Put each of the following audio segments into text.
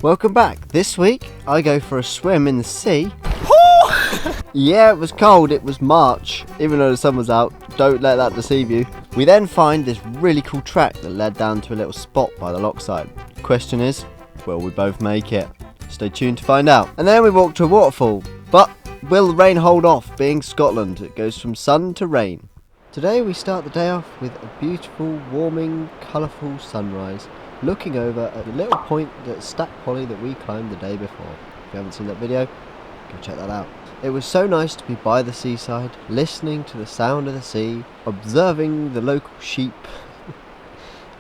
Welcome back. This week I go for a swim in the sea. Yeah, it was cold, it was March, even though the sun was out. Don't let that deceive you. We then find this really cool track that led down to a little spot by the lockside. Question is, will we both make it? Stay tuned to find out. And then we walk to a waterfall. But will the rain hold off? Being Scotland, it goes from sun to rain. Today we start the day off with a beautiful, warming, colourful sunrise, looking over at the little point at Stack Polly that we climbed the day before. If you haven't seen that video, go check that out. It was so nice to be by the seaside, listening to the sound of the sea, observing the local sheep,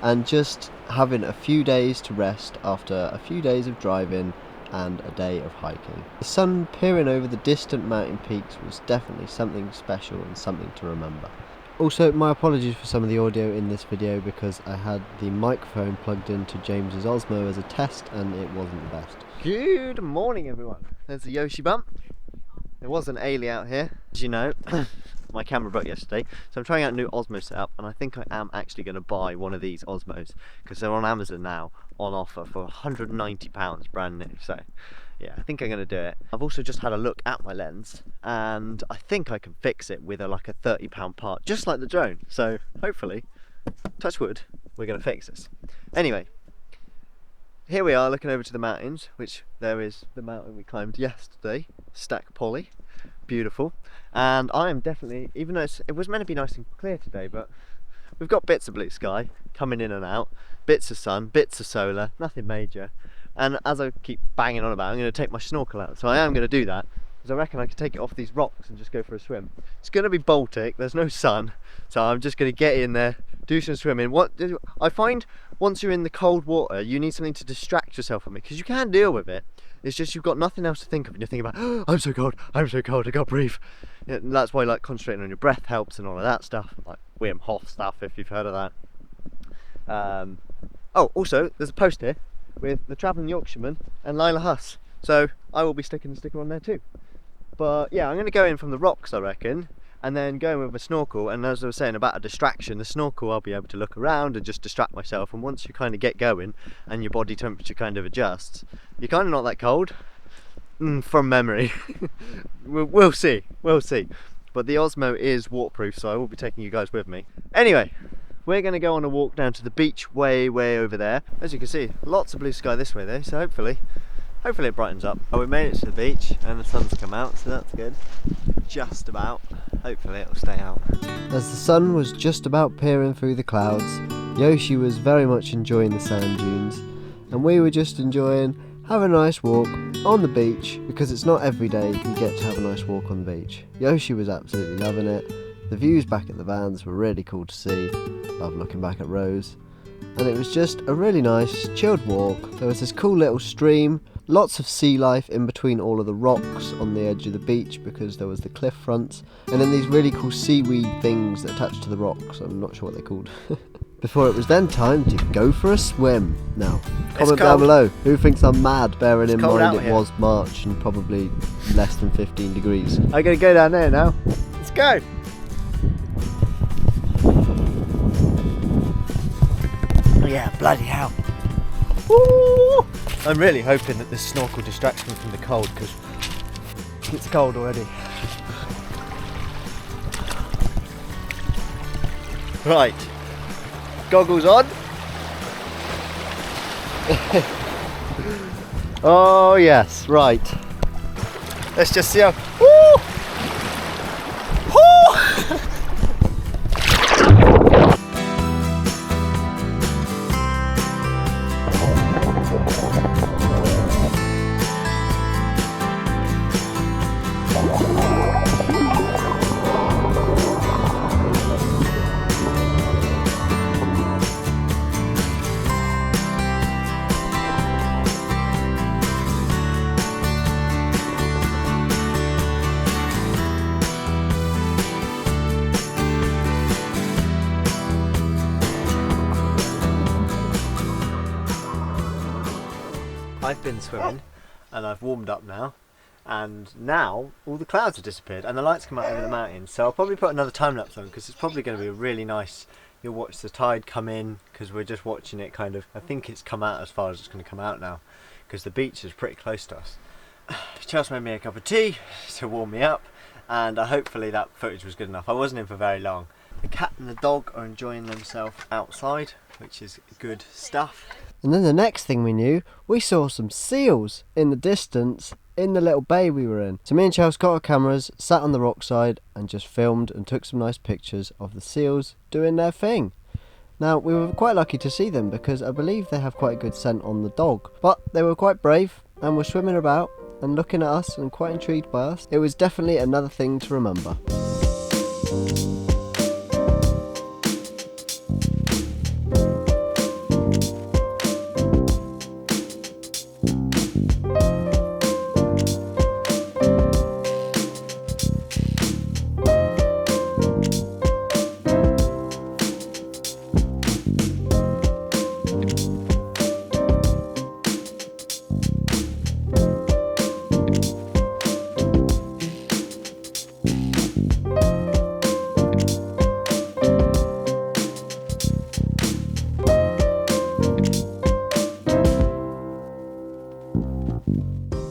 and just having a few days to rest after a few days of driving and a day of hiking. The sun peering over the distant mountain peaks was definitely something special and something to remember. Also, my apologies for some of the audio in this video because I had the microphone plugged into James's Osmo as a test and it wasn't the best. Good morning everyone. There's the Yoshi bump. There was an Ailey out here, as you know. My camera broke yesterday, so I'm trying out a new Osmo setup, and I think I am actually going to buy one of these Osmos because they're on Amazon now on offer for £190 brand new. So yeah, I think I'm going to do it. I've also just had a look at my lens and I think I can fix it with like a £30 part, just like the drone. So hopefully, touch wood, we're going to fix this. Anyway, here we are looking over to the mountains, which there is the mountain we climbed yesterday, Stack Polly. Beautiful. And I am definitely, even though it was meant to be nice and clear today, but we've got bits of blue sky coming in and out, bits of sun, bits of solar, nothing major. And as I keep banging on about, I'm going to take my snorkel out. So I am going to do that, because I reckon I can take it off these rocks and just go for a swim. It's going to be Baltic, there's no sun, so I'm just going to get in there, do some swimming. What I find, once you're in the cold water, you need something to distract yourself from it, because you can deal with it. It's just you've got nothing else to think of, and you're thinking about, oh, I'm so cold, I can't breathe. Yeah, and that's why like concentrating on your breath helps and all of that stuff, like Wim Hof stuff, if you've heard of that. Oh, also, there's a post here with the Travelling Yorkshireman and Lila Huss, so I will be sticking the sticker on there too. But yeah, I'm going to go in from the rocks, I reckon, and then go in with a snorkel. And as I was saying about a distraction, the snorkel, I'll be able to look around and just distract myself. And once you kind of get going and your body temperature kind of adjusts, you're kind of not that cold, from memory. we'll see. But the Osmo is waterproof, so I will be taking you guys with me. Anyway, we're going to go on a walk down to the beach way over there. As you can see, lots of blue sky this way though, so hopefully it brightens up. Oh, we made it to the beach and the sun's come out, so that's good. Just about. Hopefully it'll stay out. As the sun was just about peering through the clouds, Yoshi was very much enjoying the sand dunes, and we were just enjoying having a nice walk on the beach, because it's not every day you get to have a nice walk on the beach. Yoshi was absolutely loving it. The views back at the vans were really cool to see. Love looking back at Rose. And it was just a really nice, chilled walk. There was this cool little stream, lots of sea life in between all of the rocks on the edge of the beach because there was the cliff fronts, and then these really cool seaweed things that attach to the rocks. I'm not sure what they're called. Before it was then time to go for a swim. Now, comment down below, who thinks I'm mad, bearing in mind it was March and probably less than 15 degrees. I'm going to go down there now. Let's go! Yeah, bloody hell. Woo! I'm really hoping that this snorkel distracts me from the cold, because it's cold already. Right, goggles on. Oh yes, right. Let's just see how. Woo! Woo! I've been swimming and I've warmed up now, and now all the clouds have disappeared and the lights come out over the mountains, so I'll probably put another time lapse on because it's probably going to be really nice. You'll watch the tide come in because we're just watching it kind of, I think it's come out as far as it's going to come out now, because the beach is pretty close to us. Chelsea made me a cup of tea to warm me up, and hopefully that footage was good enough. I wasn't in for very long. The cat and the dog are enjoying themselves outside, which is good stuff. And then the next thing we knew, we saw some seals in the distance in the little bay we were in. So me and Chelsea got our cameras, sat on the rock side and just filmed and took some nice pictures of the seals doing their thing. Now, we were quite lucky to see them because I believe they have quite a good scent on the dog. But they were quite brave and were swimming about and looking at us and quite intrigued by us. It was definitely another thing to remember.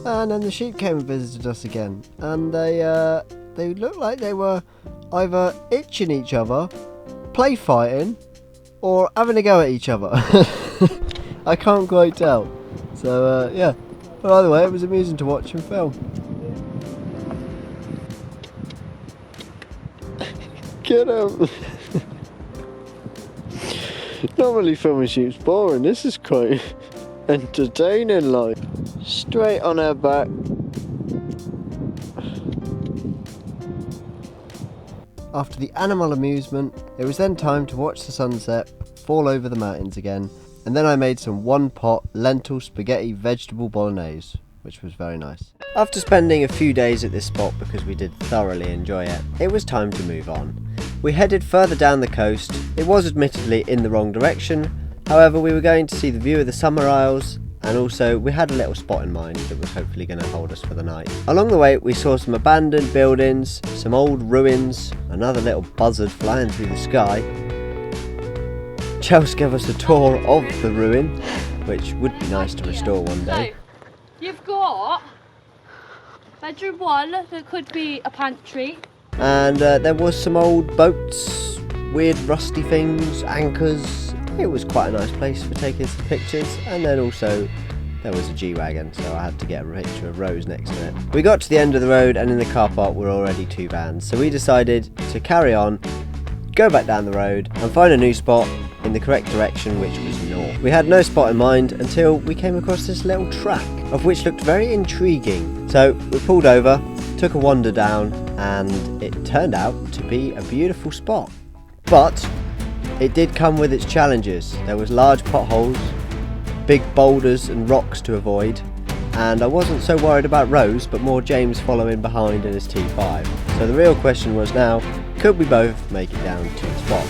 And then the sheep came and visited us again, and they looked like they were either itching each other, play fighting, or having a go at each other. I can't quite tell. So yeah, but either way, it was amusing to watch and film. Get up! Normally filming sheep's boring. This is quite entertaining, like. Straight on her back. After the animal amusement, it was then time to watch the sunset fall over the mountains again, and then I made some one-pot lentil spaghetti vegetable bolognese, which was very nice. After spending a few days at this spot because we did thoroughly enjoy it, it was time to move on. We headed further down the coast. It was admittedly in the wrong direction, however we were going to see the view of the Summer Isles, and also we had a little spot in mind that was hopefully going to hold us for the night. Along the way we saw some abandoned buildings, some old ruins, another little buzzard flying through the sky. Chelsea gave us a tour of the ruin, which would be nice to restore one day. So, you've got bedroom 1 that could be a pantry. And there was some old boats, weird rusty things, anchors. It was quite a nice place for taking some pictures, and then also there was a G-Wagon, so I had to get a picture of Rose next to it. We got to the end of the road and in the car park were already 2 vans, so we decided to carry on, go back down the road and find a new spot in the correct direction, which was north. We had no spot in mind until we came across this little track, of which looked very intriguing. So we pulled over, took a wander down, and it turned out to be a beautiful spot. But it did come with its challenges. There was large potholes, big boulders and rocks to avoid, and I wasn't so worried about Rose, but more James following behind in his T5. So the real question was now, could we both make it down to the spot?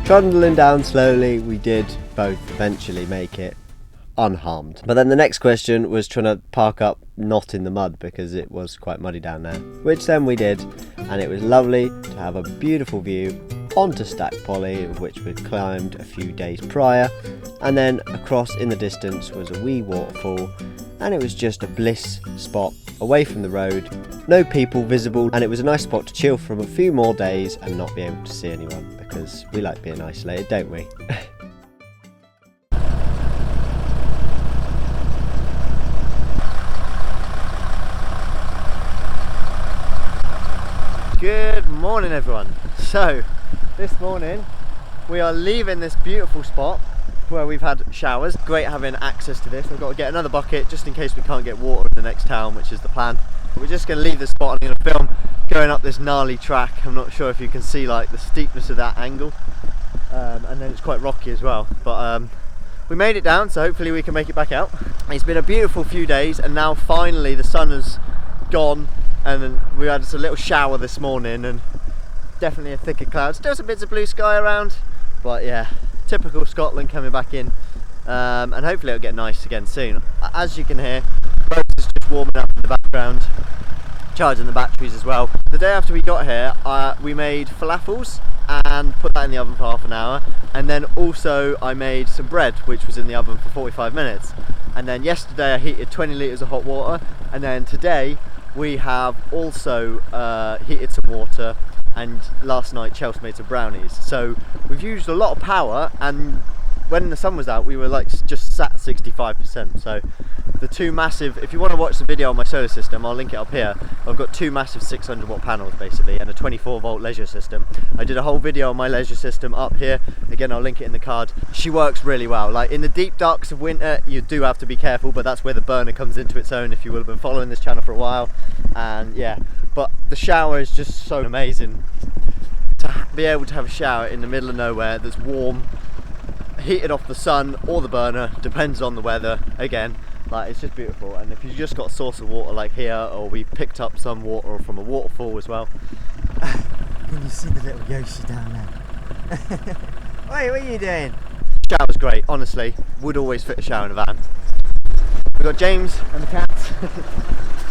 Trundling down slowly, we did both eventually make it unharmed. But then the next question was trying to park up not in the mud because it was quite muddy down there, which then we did, and it was lovely to have a beautiful view onto Stack Polly, of which we'd climbed a few days prior, and then across in the distance was a wee waterfall, and it was just a bliss spot away from the road, no people visible, and it was a nice spot to chill from a few more days and not be able to see anyone, because we like being isolated, don't we? Good morning everyone. So this morning we are leaving this beautiful spot where we've had showers. Great having access to this. We've got to get another bucket just in case we can't get water in the next town, which is the plan. We're just going to leave this spot and I'm going to film going up this gnarly track. I'm not sure if you can see like the steepness of that angle, and then it's quite rocky as well, but we made it down, so hopefully we can make it back out. It's been a beautiful few days and now finally the sun has gone, and then we had a little shower this morning and definitely a thicker cloud. Still some bits of blue sky around, but yeah, typical Scotland coming back in, and hopefully it'll get nice again soon. As you can hear, Rose is just warming up in the background. charging the batteries as well. The day after we got here, we made falafels and put that in the oven for half an hour, and then also I made some bread which was in the oven for 45 minutes, and then yesterday I heated 20 litres of hot water, and then today we have also heated some water, and last night Chelsea made some brownies. So we've used a lot of power, and when the sun was out we were like just sat 65%. So the two massive, if you want to watch the video on my solar system, I'll link it up here. I've got two massive 600 watt panels basically, and a 24 volt leisure system. I did a whole video on my leisure system up here, again I'll link it in the card. She works really well. Like in the deep darks of winter you do have to be careful, but that's where the burner comes into its own if you will have been following this channel for a while. And yeah, but the shower is just so amazing. To be able to have a shower in the middle of nowhere that's warm, heated off the sun or the burner, depends on the weather again. Like, it's just beautiful. And if you've just got a source of water like here, or we picked up some water from a waterfall as well. Can you see the little Yoshi down there? Wait, what are you doing? Shower's great, honestly. Would always fit a shower in a van. We've got James and the cats,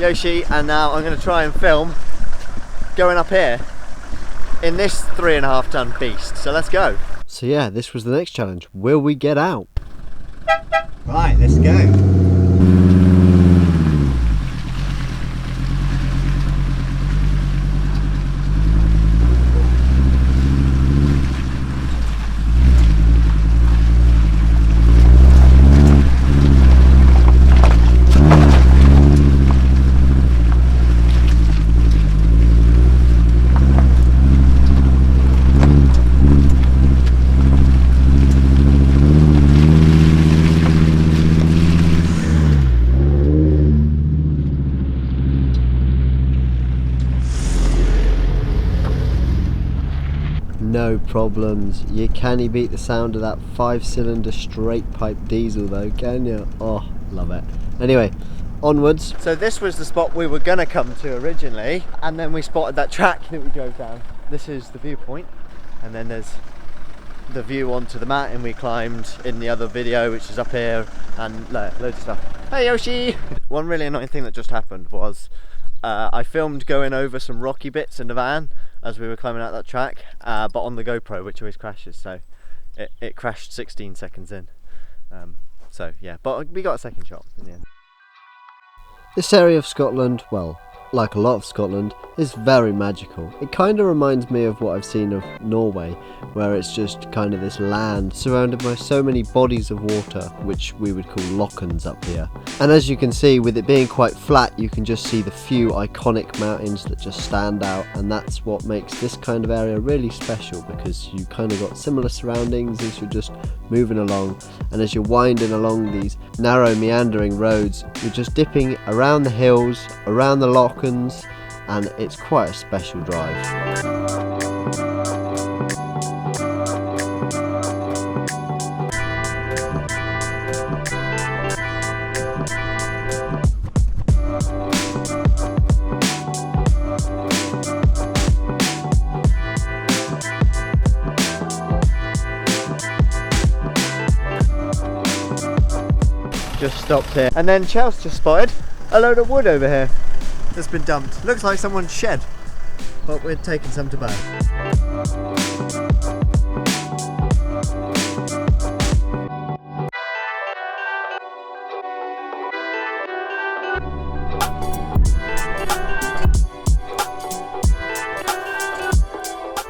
Yoshi, and now I'm going to try and film going up here in this 3.5 ton beast. So let's go. So yeah, this was the next challenge. Will we get out? Right, let's go. No problems. You can't beat the sound of that 5-cylinder straight pipe diesel though, can you? Oh, love it. Anyway, onwards. So this was the spot we were gonna come to originally, and then we spotted that track that we drove down. This is the viewpoint, and then there's the view onto the mountain we climbed in the other video, which is up here, and loads of stuff. Hey Yoshi! One really annoying thing that just happened was I filmed going over some rocky bits in the van as we were climbing out that track, but on the GoPro, which always crashes, so it crashed 16 seconds in. So yeah, but we got a second shot in the end. This area of Scotland, well, like a lot of Scotland, is very magical. It kind of reminds me of what I've seen of Norway, where it's just kind of this land surrounded by so many bodies of water, which we would call lochans up here. And as you can see, with it being quite flat, you can just see the few iconic mountains that just stand out, and that's what makes this kind of area really special, because you kind of got similar surroundings as you're just moving along, and as you're winding along these narrow meandering roads, you're just dipping around the hills, around the lochans, and it's quite a special drive. Just stopped here, and then Chelsea just spotted a load of wood over here that's been dumped. Looks like someone's shed, but we're taking some to burn.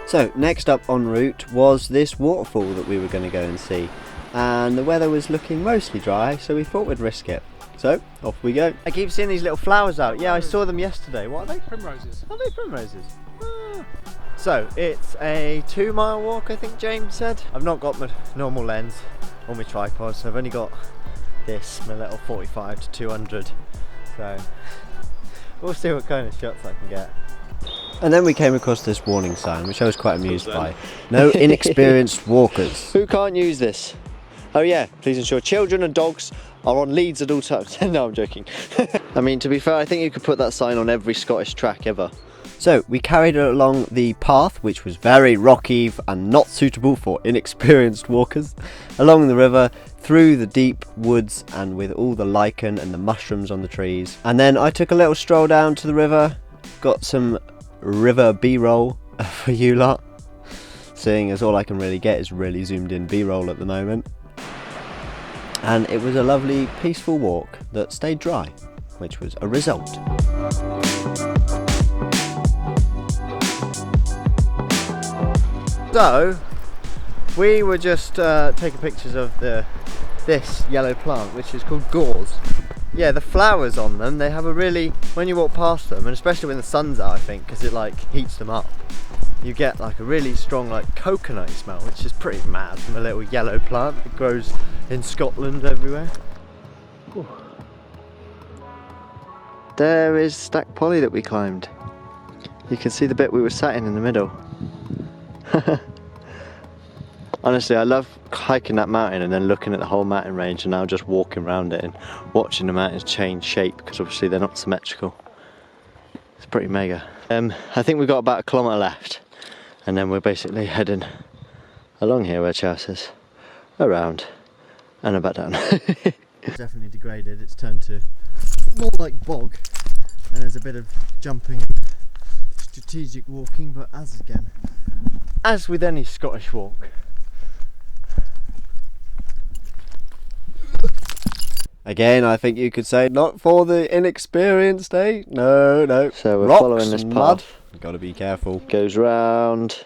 So next up en route was this waterfall that we were going to go and see, and the weather was looking mostly dry, so we thought we'd risk it. So off we go. I keep seeing these little flowers out. Yeah, I saw them yesterday. What are they? Primroses. Are they primroses? Ah. So it's a 2-mile walk, I think James said. I've not got my normal lens or my tripod, so I've only got this, my little 45 to 200. So we'll see what kind of shots I can get. And then we came across this warning sign, which I was quite amused by. No inexperienced walkers. Who can't use this? Oh yeah, please ensure children and dogs are on leads at all times. No, I'm joking. I mean, to be fair, I think you could put that sign on every Scottish track ever. So we carried it along the path, which was very rocky and not suitable for inexperienced walkers, along the river, through the deep woods and with all the lichen and the mushrooms on the trees. And then I took a little stroll down to the river, got some river B-roll for you lot, seeing as all I can really get is really zoomed in B-roll at the moment. And it was a lovely peaceful walk that stayed dry, which was a result. So we were just taking pictures of this yellow plant, which is called gauze. Yeah, the flowers on them, they have a really, when you walk past them, and especially when the sun's out, I think, because it like heats them up, you get like a really strong like coconut smell, which is pretty mad from a little yellow plant that grows in Scotland everywhere. Ooh. There is Stack Polly that we climbed. You can see the bit we were sat in the middle. Honestly, I love hiking that mountain and then looking at the whole mountain range and now just walking around it and watching the mountains change shape, because obviously they're not symmetrical. It's pretty mega. I think we've got about 1 kilometre left, and then we're basically heading along here where Charles is, around and about down. It's definitely degraded, it's turned to more like bog, and there's a bit of jumping, strategic walking, but as with any Scottish walk, again, I think you could say not for the inexperienced, eh? No. So we're following this path. Got to be careful. Goes round,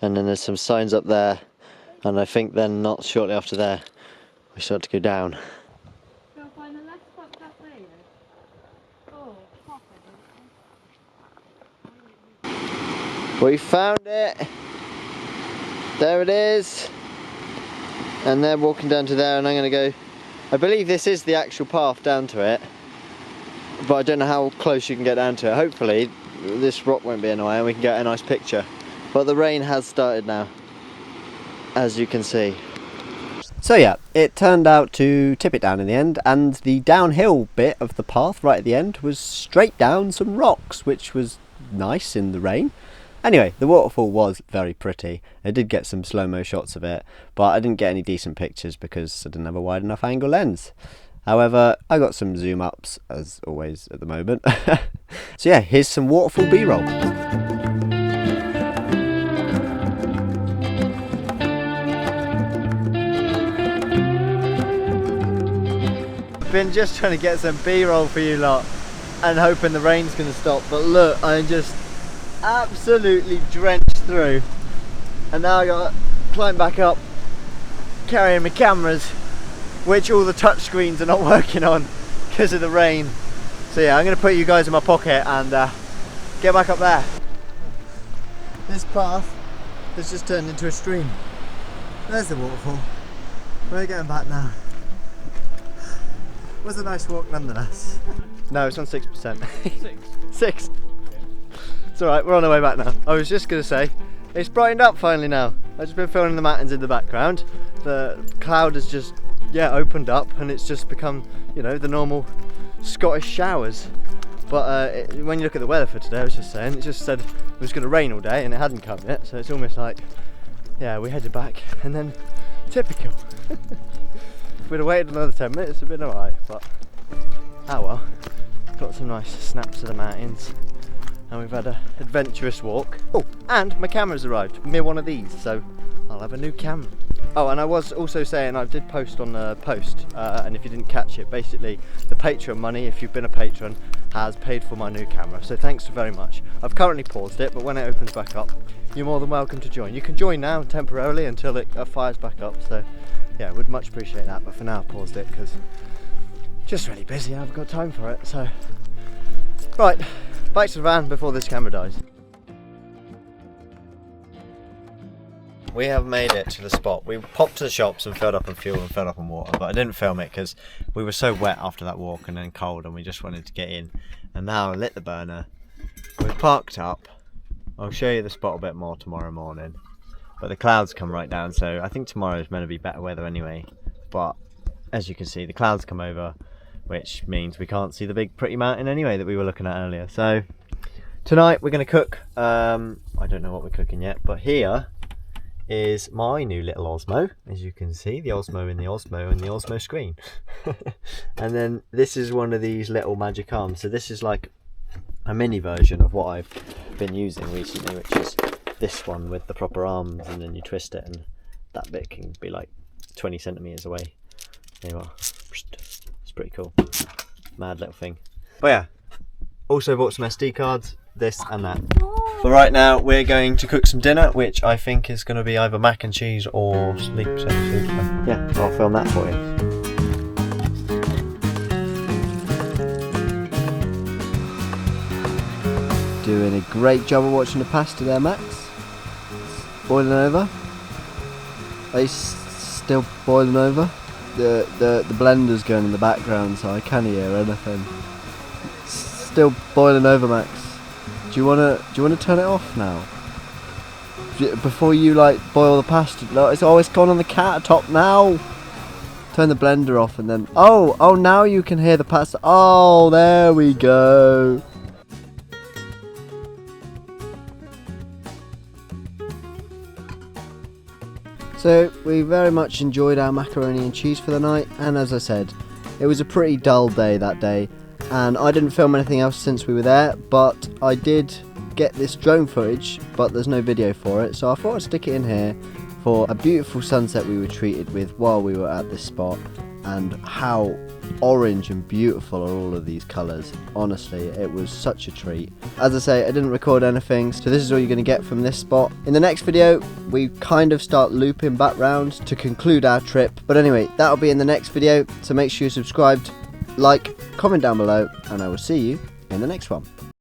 and then there's some signs up there, and I think then not shortly after there, we start to go down. Go find the left foot that way. Oh, We found it. There it is. And they're walking down to there, and I'm going to go. I believe this is the actual path down to it, but I don't know how close you can get down to it. Hopefully this rock won't be in the way and we can get a nice picture. But the rain has started now, as you can see. So yeah, it turned out to tip it down in the end, and the downhill bit of the path right at the end was straight down some rocks, which was nice in the rain. Anyway, the waterfall was very pretty. I did get some slow-mo shots of it, but I didn't get any decent pictures because I didn't have a wide enough angle lens. However, I got some zoom ups, as always at the moment. So yeah, here's some waterfall B-roll. I've been just trying to get some B-roll for you lot and hoping the rain's going to stop, but look, I'm just absolutely drenched through, and now I gotta climb back up carrying my cameras, which all the touch screens are not working on because of the rain. So yeah, I'm gonna put you guys in my pocket and get back up there. This path has just turned into a stream. There's the waterfall. We're getting back now. It was a nice walk nonetheless. No, it's on 6%. 6. It's alright, we're on our way back now. I was just going to say, it's brightened up finally now. I've just been filming the mountains in the background. The cloud has just, opened up, and it's just become, the normal Scottish showers. But when you look at the weather for today, I was just saying, it just said it was going to rain all day, and it hadn't come yet. So it's almost like, we headed back, and then typical. If we'd have waited another 10 minutes, it'd been alright. But, well. Got some nice snaps of the mountains. And we've had an adventurous walk. Oh, and my camera's arrived. Mere one of these, so I'll have a new camera. Oh, and I was also saying, I did post on the post, and if you didn't catch it, basically the Patreon money, if you've been a patron, has paid for my new camera. So thanks very much. I've currently paused it, but when it opens back up, you're more than welcome to join. You can join now temporarily until it fires back up. So yeah, would much appreciate that. But for now, I paused it because just really busy. I haven't got time for it. So right. Back to the van before this camera dies. We have made it to the spot. We popped to the shops and filled up on fuel and filled up on water, but I didn't film it because we were so wet after that walk and then cold, and we just wanted to get in. And now I lit the burner. We've parked up. I'll show you the spot a bit more tomorrow morning. But the clouds come right down, so I think tomorrow is meant to be better weather anyway. But as you can see, the clouds come over, which means we can't see the big pretty mountain anyway that we were looking at earlier. So tonight we're going to cook, I don't know what we're cooking yet, but here is my new little Osmo, as you can see, the Osmo in the Osmo and the Osmo screen. And then this is one of these little magic arms. So this is like a mini version of what I've been using recently, which is this one with the proper arms, and then you twist it and that bit can be like 20 centimeters away. There you are. It's pretty cool. Mad little thing. But yeah, also bought some SD cards, this and that. But right now we're going to cook some dinner, which I think is going to be either mac and cheese or sleep food. Yeah, I'll film that for you. Doing a great job of watching the pasta there, Max. It's boiling over. It's still boiling over. The blender's going in the background, so I can't hear anything. It's still boiling over, Max. Do you wanna turn it off now? Before you like boil the pasta? No, it's always gone on the countertop now. Turn the blender off and then oh now you can hear the pasta. Oh, there we go. So we very much enjoyed our macaroni and cheese for the night, and as I said, it was a pretty dull day that day, and I didn't film anything else since we were there, but I did get this drone footage, but there's no video for it, so I thought I'd stick it in here for a beautiful sunset we were treated with while we were at this spot, and how orange and beautiful are all of these colours. Honestly, it was such a treat. As I say, I didn't record anything, so this is all you're going to get from this spot. In the next video, we kind of start looping back round to conclude our trip. But anyway, that'll be in the next video, so make sure you're subscribed, like, comment down below, and I will see you in the next one.